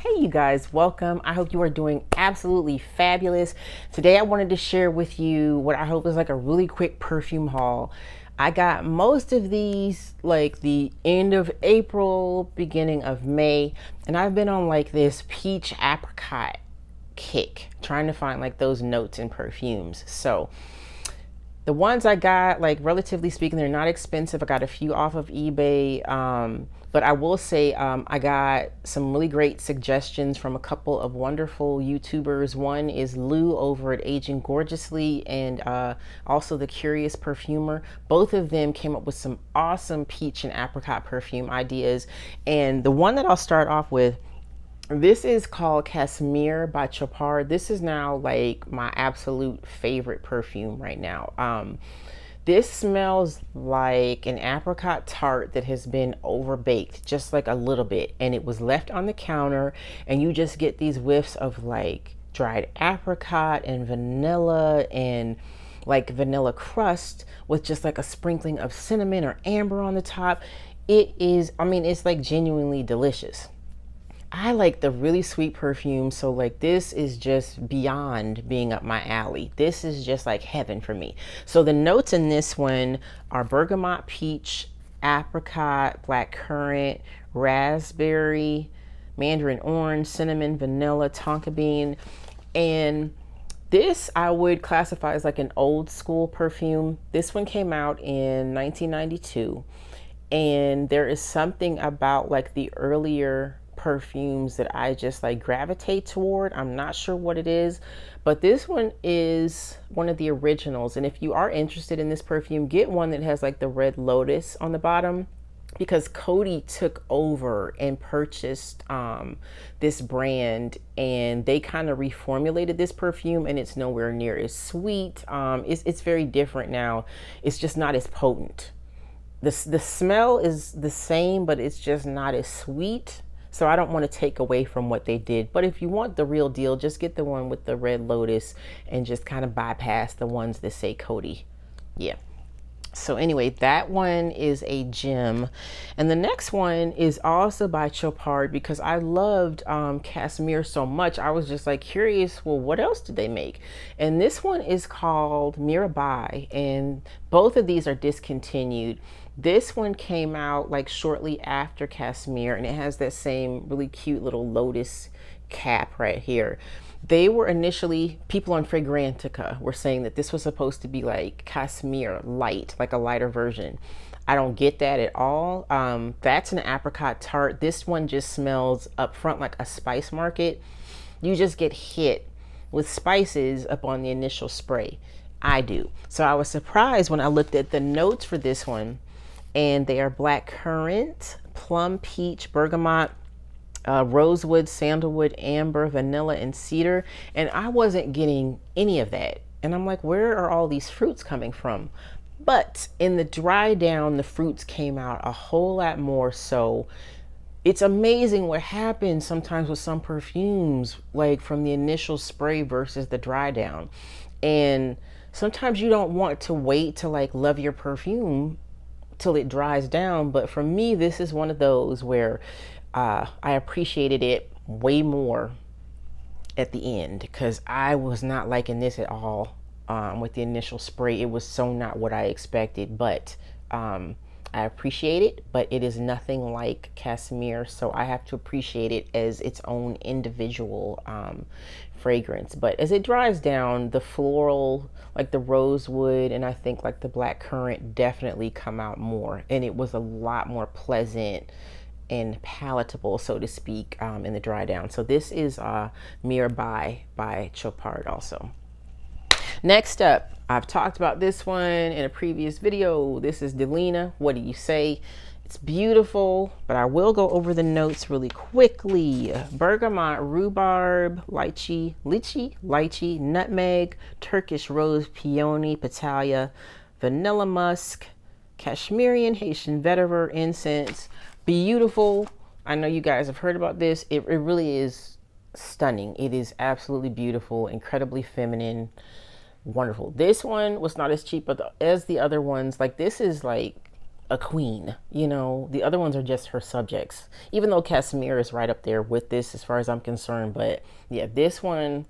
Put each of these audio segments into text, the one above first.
Hey you guys, welcome. I hope you are doing absolutely fabulous. Today I wanted to share with you what I hope is like a really quick perfume haul. I got most of these like the end of April, beginning of May, and I've been on like this peach apricot kick, trying to find like those notes in perfumes. So the ones I got, like relatively speaking, they're not expensive. I got a few off of eBay. But I will say I got some really great suggestions from a couple of wonderful YouTubers. One is Lou over at Aging Gorgeously, and also The Curious Perfumer. Both of them came up with some awesome peach and apricot perfume ideas. And the one that I'll start off with, this is called Kasmir by Chopard. This is now like my absolute favorite perfume right now. This smells like an apricot tart that has been overbaked just like a little bit, and it was left on the counter, and you just get these whiffs of like dried apricot and vanilla and like vanilla crust with just like a sprinkling of cinnamon or amber on the top. It is, I mean, it's like genuinely delicious. I like the really sweet perfume, so like this is just beyond being up my alley. This is just like heaven for me. So the notes in this one are bergamot, peach, apricot, blackcurrant, raspberry, mandarin orange, cinnamon, vanilla, tonka bean, and this I would classify as like an old school perfume. This one came out in 1992, and there is something about like the earlier perfumes that I just like gravitate toward. I'm not sure what it is, but this one is one of the originals. And if you are interested in this perfume, get one that has like the red lotus on the bottom, because Coty took over and purchased this brand, and they kind of reformulated this perfume, and it's nowhere near as sweet. It's very different now. It's just not as potent. The smell is the same, but it's just not as sweet. So I don't want to take away from what they did. But if you want the real deal, just get the one with the red lotus and just kind of bypass the ones that say Coty. Yeah. So anyway, that one is a gem. And the next one is also by Chopard, because I loved Kasmir so much. I was just like curious, well, what else did they make? And this one is called Mira Bai, and both of these are discontinued. This one came out like shortly after Kasmir, and it has that same really cute little lotus cap right here. They were initially, people on Fragrantica were saying that this was supposed to be like Kasmir light, like a lighter version. I don't get that at all. That's an apricot tart. This one just smells up front like a spice market. You just get hit with spices up on the initial spray. I do. So I was surprised when I looked at the notes for this one, and they are blackcurrant, plum, peach, bergamot, rosewood, sandalwood, amber, vanilla, and cedar. And I wasn't getting any of that. And I'm like, where are all these fruits coming from? But in the dry down, the fruits came out a whole lot more. So it's amazing what happens sometimes with some perfumes, like from the initial spray versus the dry down. And sometimes you don't want to wait to like love your perfume till it dries down. But for me, this is one of those where I appreciated it way more at the end, because I was not liking this at all with the initial spray. It was so not what I expected, but I appreciate it, but it is nothing like Kasmir, so I have to appreciate it as its own individual fragrance. But as it dries down, the floral, like the rosewood, and I think like the blackcurrant definitely come out more, and it was a lot more pleasant and palatable, so to speak, in the dry down. So this is Mira Bai by Chopard also. Next up, I've talked about this one in a previous video. This is Delina. What do you say? It's beautiful, but I will go over the notes really quickly. Bergamot, rhubarb, lychee, nutmeg, Turkish rose, peony, Pitalia, vanilla musk, Kashmirian, Haitian vetiver, incense. Beautiful. I know you guys have heard about this. It really is stunning. It is absolutely beautiful, incredibly feminine, wonderful. This one was not as cheap as the other ones. Like this is like a queen. You know, the other ones are just her subjects, even though Kasmir is right up there with this as far as I'm concerned. But yeah, this one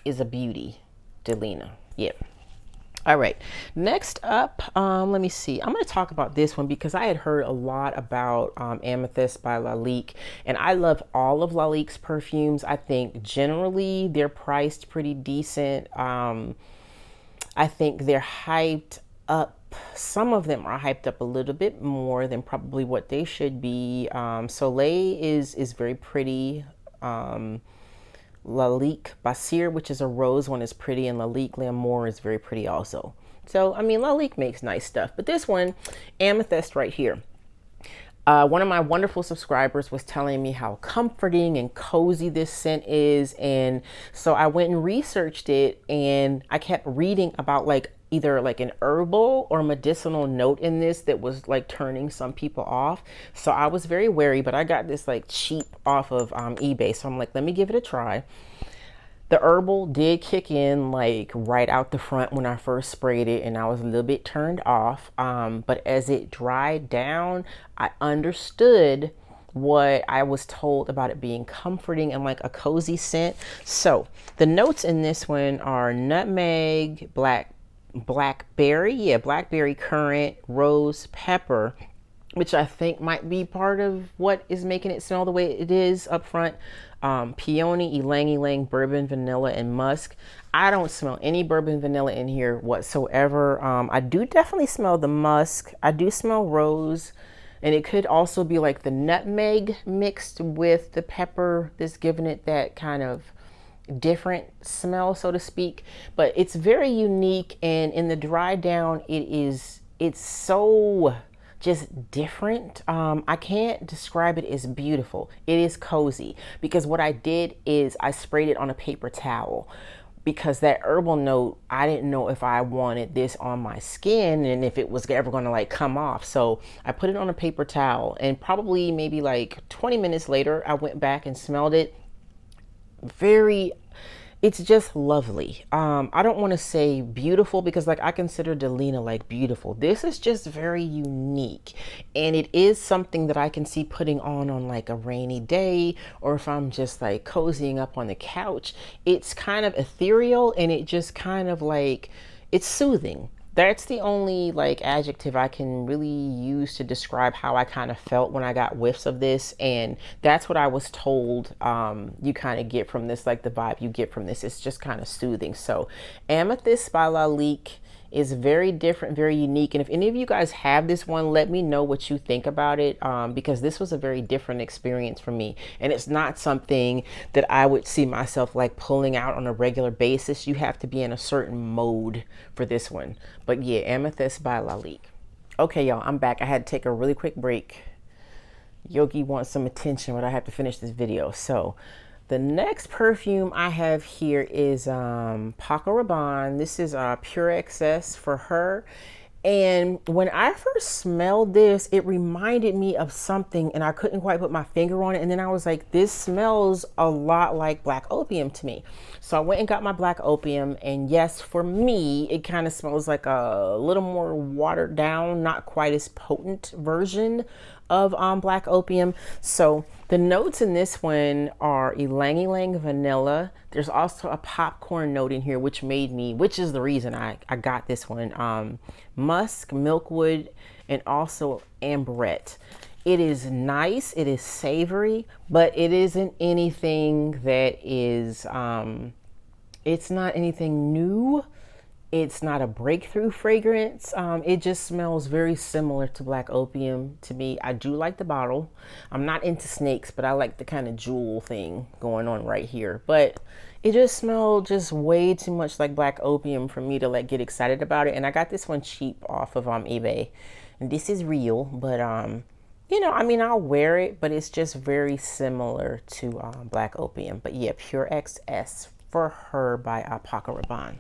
is a beauty. Delina. Yeah. All right, next up, let me see. I'm going to talk about this one because I had heard a lot about Amethyst by Lalique, and I love all of Lalique's perfumes. I think generally they're priced pretty decent. I think they're hyped up. Some of them are hyped up a little bit more than probably what they should be. Soleil is very pretty. Lalique Basir, which is a rose one, is pretty, and Lalique L'amour is very pretty also. So, I mean, Lalique makes nice stuff. But this one, Amethyst right here. One of my wonderful subscribers was telling me how comforting and cozy this scent is. And so I went and researched it, and I kept reading about like either like an herbal or medicinal note in this that was like turning some people off. So I was very wary, but I got this like cheap off of eBay. So I'm like, let me give it a try. The herbal did kick in like right out the front when I first sprayed it, and I was a little bit turned off. But as it dried down, I understood what I was told about it being comforting and like a cozy scent. So the notes in this one are nutmeg, blackberry, blackberry, currant, rose, pepper, which I think might be part of what is making it smell the way it is up front. Peony, ylang ylang, bourbon, vanilla, and musk. I don't smell any bourbon vanilla in here whatsoever. I do definitely smell the musk. I do smell rose, and it could also be like the nutmeg mixed with the pepper that's giving it that kind of different smell, so to speak. But it's very unique, and in the dry down it's so just different. I can't describe it as beautiful. It is cozy because what I did is I sprayed it on a paper towel, because that herbal note, I didn't know if I wanted this on my skin and if it was ever going to like come off. So I put it on a paper towel, and probably maybe like 20 minutes later I went back and smelled it. It's just lovely. I don't want to say beautiful because like I consider Delina like beautiful. This is just very unique, and it is something that I can see putting on like a rainy day, or if I'm just like cozying up on the couch. It's kind of ethereal, and it just kind of like, it's soothing. That's the only like adjective I can really use to describe how I kind of felt when I got whiffs of this. And that's what I was told you kind of get from this, like the vibe you get from this. It's just kind of soothing. So Amethyst by Lalique is very different, very unique. And if any of you guys have this one, let me know what you think about it, because this was a very different experience for me. And it's not something that I would see myself like pulling out on a regular basis. You have to be in a certain mode for this one. But yeah, Amethyst by Lalique. Okay, y'all, I'm back. I had to take a really quick break. Yogi wants some attention, but I have to finish this video. So the next perfume I have here is Paco Rabanne. This is Pure Excess for her. And when I first smelled this, it reminded me of something, and I couldn't quite put my finger on it. And then I was like, this smells a lot like Black Opium to me. So I went and got my Black Opium, and yes, for me, it kind of smells like a little more watered down, not quite as potent version of Black Opium. So the notes in this one are ylang ylang vanilla. There's also a popcorn note in here, which is the reason I got this one. Musk, milkwood, and also amberette. It is nice, it is savory, but it isn't anything that is, it's not anything new. It's not a breakthrough fragrance. It just smells very similar to Black Opium to me. I do like the bottle. I'm not into snakes, but I like the kind of jewel thing going on right here. But it just smelled just way too much like Black Opium for me to like get excited about it. And I got this one cheap off of eBay. And this is real, but you know, I mean, I'll wear it, but it's just very similar to Black Opium. But yeah, Pure XS for her by Paco Rabanne.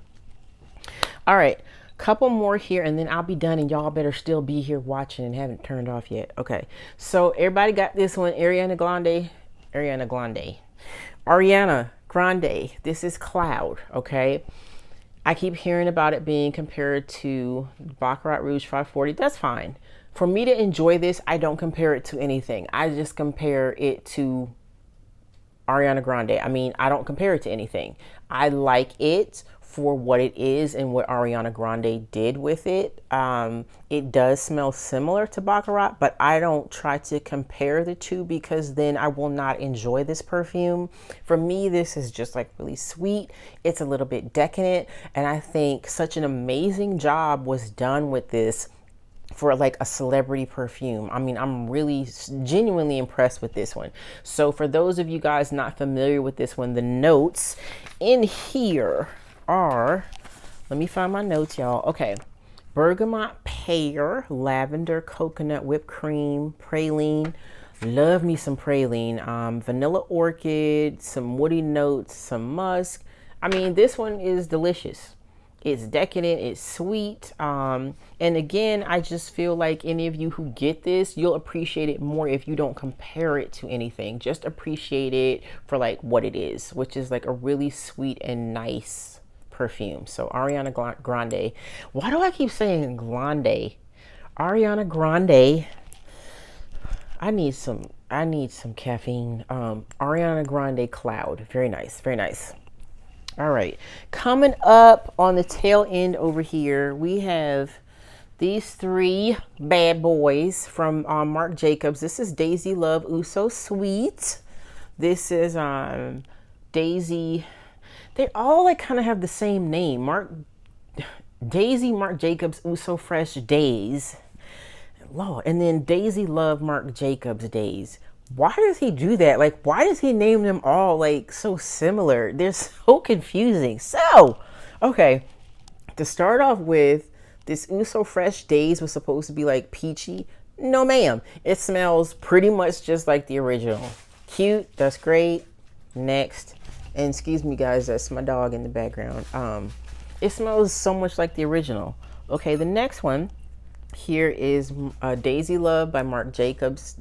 All right, couple more here, and then I'll be done, and y'all better still be here watching and haven't turned off yet. Okay, so everybody got this one, Ariana Grande. This is Cloud, okay? I keep hearing about it being compared to Baccarat Rouge 540. That's fine. For me to enjoy this, I don't compare it to anything. I just compare it to Ariana Grande. I mean, I don't compare it to anything. I like it for what it is and what Ariana Grande did with it. It does smell similar to Baccarat, but I don't try to compare the two because then I will not enjoy this perfume. For me, this is just like really sweet. It's a little bit decadent, and I think such an amazing job was done with this for like a celebrity perfume. I mean, I'm really genuinely impressed with this one. So for those of you guys not familiar with this one, the notes in here are, let me find my notes, y'all. Okay, bergamot pear, lavender, coconut, whipped cream, praline. Love me some praline. Vanilla orchid, some woody notes, some musk. I mean, this one is delicious. It's decadent, it's sweet. And again, I just feel like any of you who get this, you'll appreciate it more if you don't compare it to anything. Just appreciate it for like what it is, which is like a really sweet and nice perfume. So Ariana Grande. Why do I keep saying Grande? Ariana Grande. I need some caffeine. Ariana Grande Cloud. Very nice, very nice. All right, coming up on the tail end over here, we have these three bad boys from Marc Jacobs. This is Daisy Love Eau So Sweet. This is Daisy. They all like kind of have the same name. Daisy Marc Jacobs Eau So Fresh Daze. Lord, and then Daisy Love Marc Jacobs Daze. Why does he do that? Like, why does he name them all like so similar? They're so confusing. So, okay, to start off with, this Eau So Fresh Daze was supposed to be like peachy. No, ma'am. It smells pretty much just like the original. Cute. That's great. Next. And excuse me, guys, that's my dog in the background. It smells so much like the original. Okay, the next one here is Daisy Love by Marc Jacobs.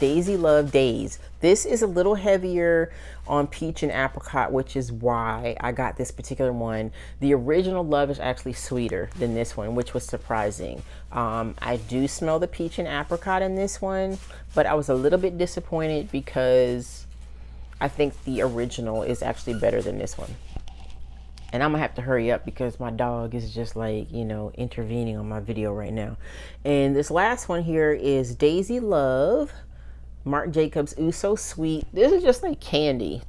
Daisy Love Daze. This is a little heavier on peach and apricot, which is why I got this particular one. The original Love is actually sweeter than this one, which was surprising. I do smell the peach and apricot in this one, but I was a little bit disappointed because I think the original is actually better than this one. And I'm gonna have to hurry up because my dog is just like, you know, intervening on my video right now. And this last one here is Daisy Love Marc Jacobs Eau So Sweet. This is just like candy,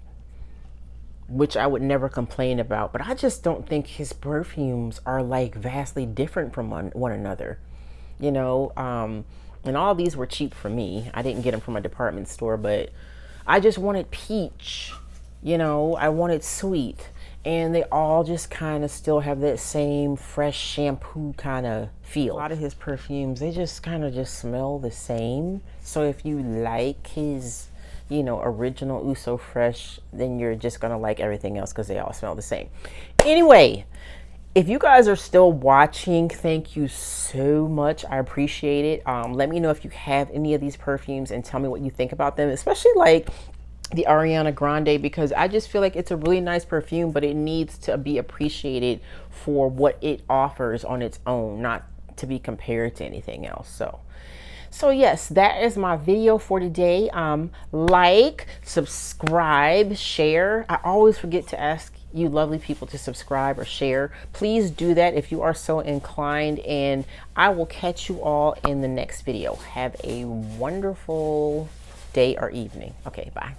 which I would never complain about, but I just don't think his perfumes are like vastly different from one another, you know. And all these were cheap for me. I didn't get them from a department store, but I just wanted peach, you know. I wanted sweet, and they all just kind of still have that same fresh shampoo kind of feel. A lot of his perfumes, they just kind of just smell the same. So if you like his, you know, original Eau So Fresh, then you're just gonna like everything else because they all smell the same. Anyway, if you guys are still watching, thank you so much. I appreciate it. Let me know if you have any of these perfumes and tell me what you think about them, especially like the Ariana Grande, because I just feel like it's a really nice perfume, but it needs to be appreciated for what it offers on its own, not to be compared to anything else. So yes, that is my video for today. Like, subscribe, share. I always forget to ask you lovely people to subscribe or share. Please do that if you are so inclined, and I will catch you all in the next video. Have a wonderful day or evening. Okay, bye.